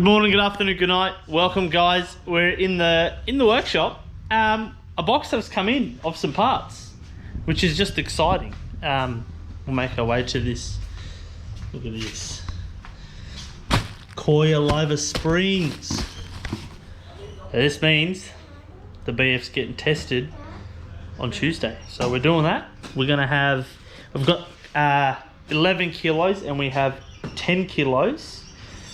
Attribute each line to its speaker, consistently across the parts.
Speaker 1: Good morning, good afternoon, good night. Welcome, guys. We're in the workshop. A box has come in of some parts, which is just exciting. We'll make our way to this. Look at this. Coilover springs. This means the BF's getting tested on Tuesday. So we're doing that. We've got 11 kilos and we have 10 kilos.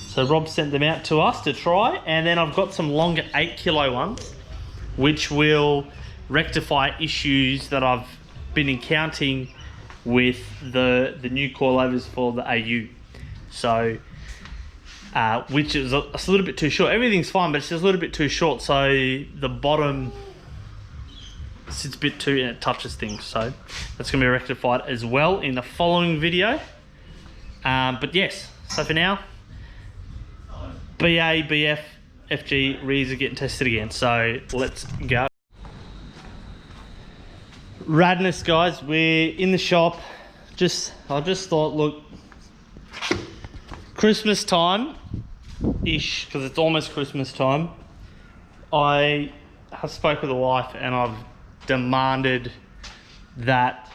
Speaker 1: So Rob sent them out to us to try, and then I've got some longer 8 kilo ones, which will rectify issues that I've been encountering with the new coilovers for the AU. So, which is a little bit too short. Everything's fine, but it's just a little bit too short. So the bottom sits a bit too, and it touches things. So that's gonna be rectified as well in the following video. But yes, so for now, BA, BF, FG rears are getting tested again, so let's go. Radness, guys, we're in the shop. I just thought, look, Christmas time-ish, because it's almost Christmas time. I have spoke with the wife and I've demanded that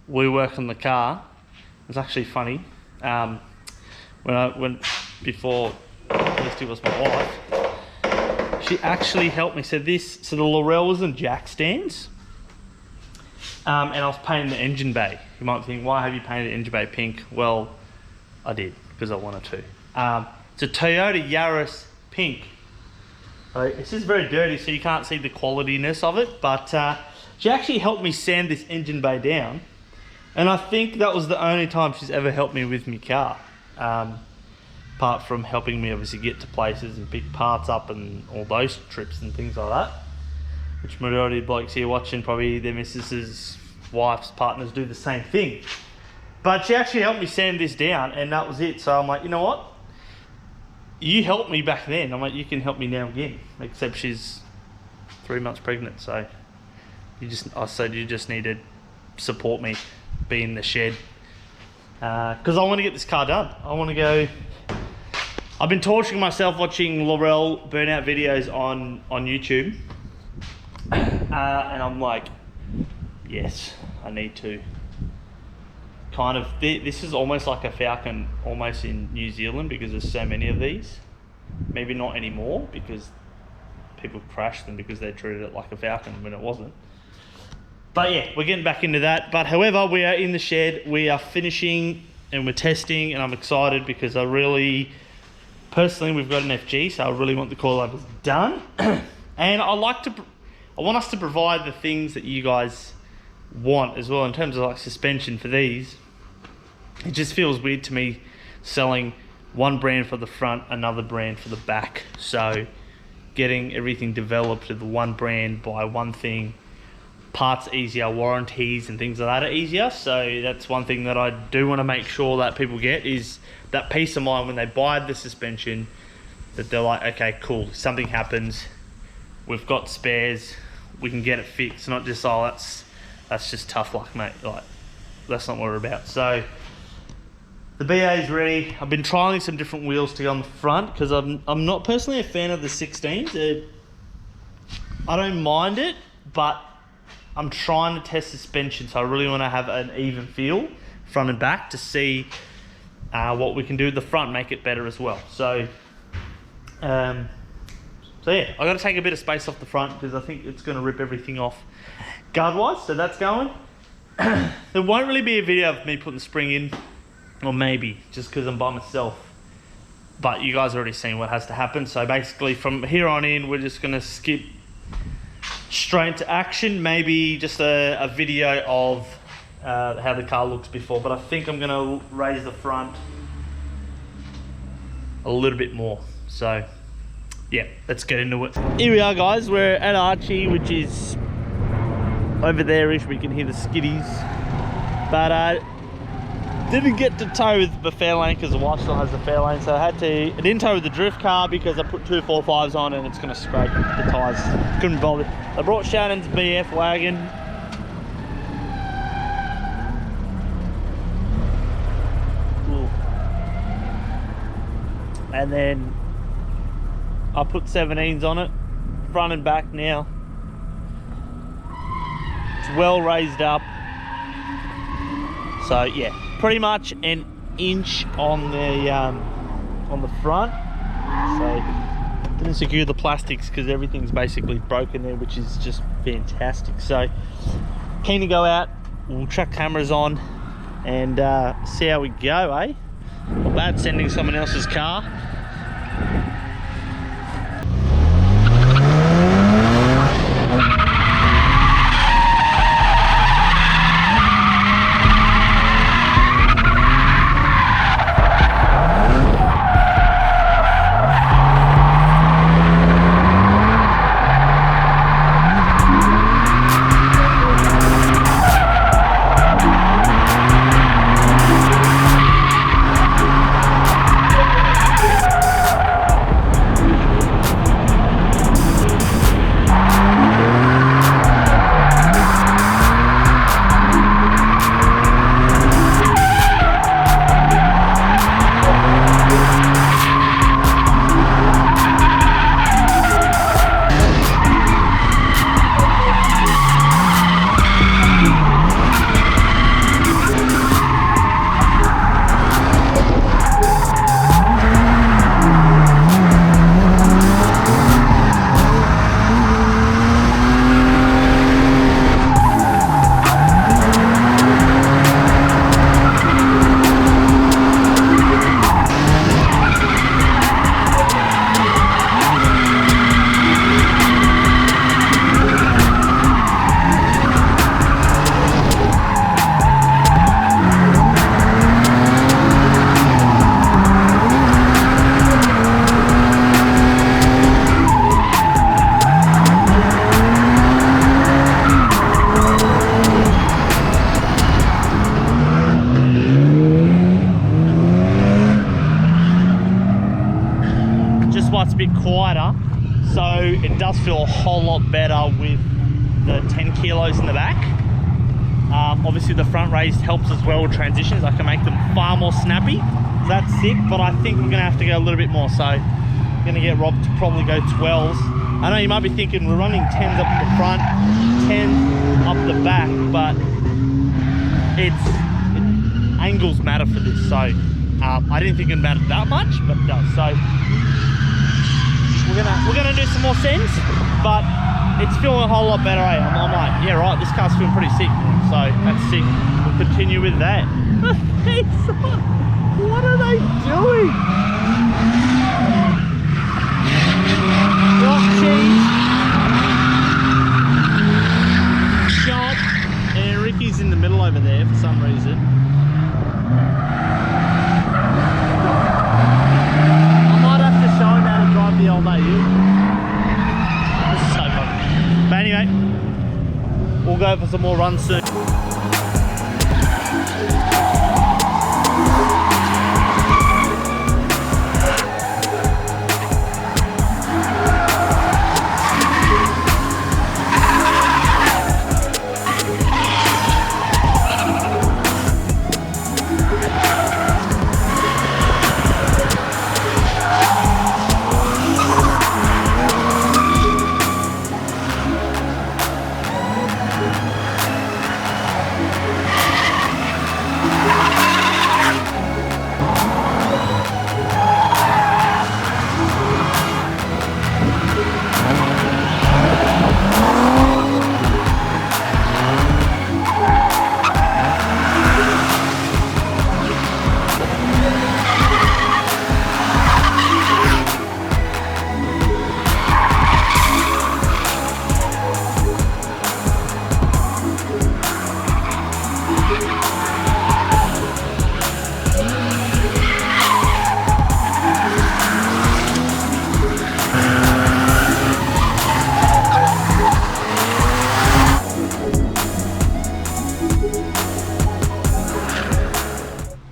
Speaker 1: we work on the car. It's actually funny. Before Felicity was my wife, she actually helped me. So the Laurels and jack stands, and I was painting the engine bay. You might think, why have you painted the engine bay pink? Well, I did because I wanted to. It's a Toyota Yaris pink. It's just very dirty, so you can't see the qualityness of it, but she actually helped me sand this engine bay down, and I think that was the only time she's ever helped me with my car. Apart from helping me obviously get to places and pick parts up and all those trips and things like that, which majority of blokes here watching, probably their missus's, wife's, partners do the same thing. But she actually helped me sand this down, and that was it. So I'm like, you know what? You helped me back then. I'm like, you can help me now again. Except she's 3 months pregnant, so I said you just need to support me, be in the shed. Because I want to get this car done. I want to go. I've been torturing myself watching Laurel burnout videos on YouTube, and I'm like, yes, I need to kind of. This is almost like a Falcon, almost in New Zealand, because there's so many of these. Maybe not anymore because people crashed them because they treated it like a Falcon when it wasn't. But yeah, we're getting back into that. But however, we are in the shed, we are finishing and we're testing, and I'm excited because personally, we've got an FG, so I really want the coilovers done. And I want us to provide the things that you guys want as well in terms of like suspension for these. It just feels weird to me selling one brand for the front, another brand for the back. So getting everything developed with one brand by one thing, parts easier, warranties and things like that are easier. So that's one thing that I do want to make sure that people get, is that peace of mind when they buy the suspension, that they're like, okay, cool, if something happens, we've got spares, we can get it fixed. Not just, oh, that's just tough luck, mate. Like, that's not what we're about. So the BA is ready. I've been trialing some different wheels to go on the front because I'm not personally a fan of the 16s. I don't mind it, but I'm trying to test suspension, so I really want to have an even feel front and back to see what we can do with the front, make it better as well. So yeah, I got to take a bit of space off the front because I think it's going to rip everything off guard wise. So that's going. There won't really be a video of me putting the spring in, or maybe just because I'm by myself. But you guys already seen what has to happen. So basically, from here on in, we're just going to skip straight into action. Maybe just a video of how the car looks before, but I think I'm going to raise the front a little bit more. So yeah, let's get into it. Here we are, guys. We're at Archie, which is over there-ish. We can hear the skiddies, but didn't get to tow with the Fairlane because the wife still has the Fairlane, so I didn't tow with the drift car because I put 2 4.5s on and it's going to scrape the tyres. Couldn't bother. I brought Shannon's BF wagon. And then I put 17s on it, front and back now. It's well raised up. So yeah, pretty much an inch on the front. So didn't secure the plastics because everything's basically broken there, which is just fantastic. So keen to go out, we'll chuck cameras on and see how we go, eh? Not bad sending someone else's car. A bit quieter, so it does feel a whole lot better with the 10 kilos in the back. Obviously the front raised helps as well with transitions. I can make them far more snappy, so that's sick, but I think we're gonna have to go a little bit more, so I'm gonna get Rob to probably go 12s. I know you might be thinking we're running 10s up the front, 10s up the back, but angles matter for this, so I didn't think it mattered that much, but it does. So we're gonna do some more sends, but it's feeling a whole lot better, eh? I'm like, yeah, right, this car's feeling pretty sick, so that's sick. We'll continue with that. What are they doing? Block cheese, shot, and Ricky's in the middle over there for some reason. The old AU. This is so fun. But anyway, we'll go for some more runs soon.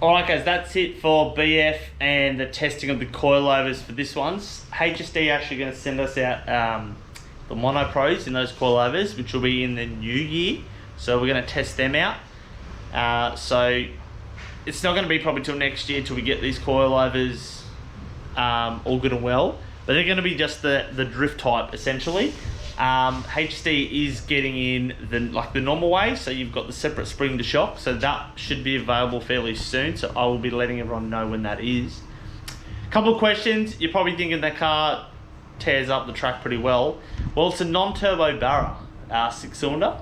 Speaker 1: Alright guys, that's it for BF and the testing of the coilovers for this one. HSD are actually going to send us out the Mono Pros in those coilovers, which will be in the new year. So we're going to test them out. So it's not going to be probably till next year till we get these coilovers all good and well. but they're going to be just the drift type essentially. HSD is getting in the normal way, so you've got the separate spring to shock, so that should be available fairly soon, so I will be letting everyone know when that is. Couple of questions. You're probably thinking that car tears up the track pretty well. Well, it's a non-turbo Barra 6-cylinder,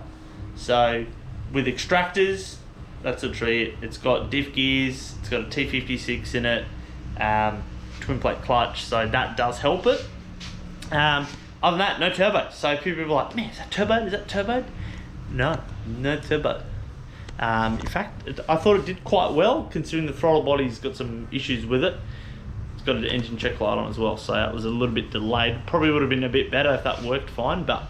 Speaker 1: so with extractors, that's a treat. It's got diff gears, it's got a T56 in it, twin plate clutch, so that does help it. Other than that, no turbo. So people are like, man, is that turbo? Is that turbo? No turbo. In fact, I thought it did quite well, considering the throttle body's got some issues with it. It's got an engine check light on as well, so that was a little bit delayed. Probably would have been a bit better if that worked fine, but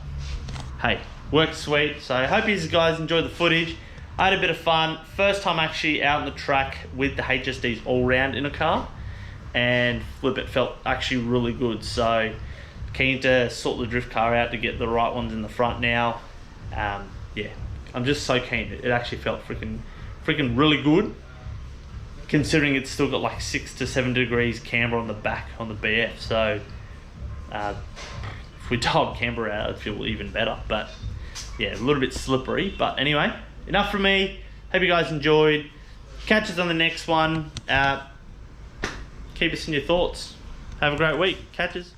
Speaker 1: hey, worked sweet. So I hope you guys enjoyed the footage. I had a bit of fun. First time actually out on the track with the HSDs all round in a car, and flip, it felt actually really good. So keen to sort the drift car out to get the right ones in the front now. Yeah, I'm just so keen. It actually felt freaking really good, considering it's still got like 6 to 7 degrees camber on the back on the BF. So if we dialed camber out, it'd feel even better. But yeah, a little bit slippery. But anyway, enough from me. Hope you guys enjoyed. Catch us on the next one. Keep us in your thoughts. Have a great week. Catch us.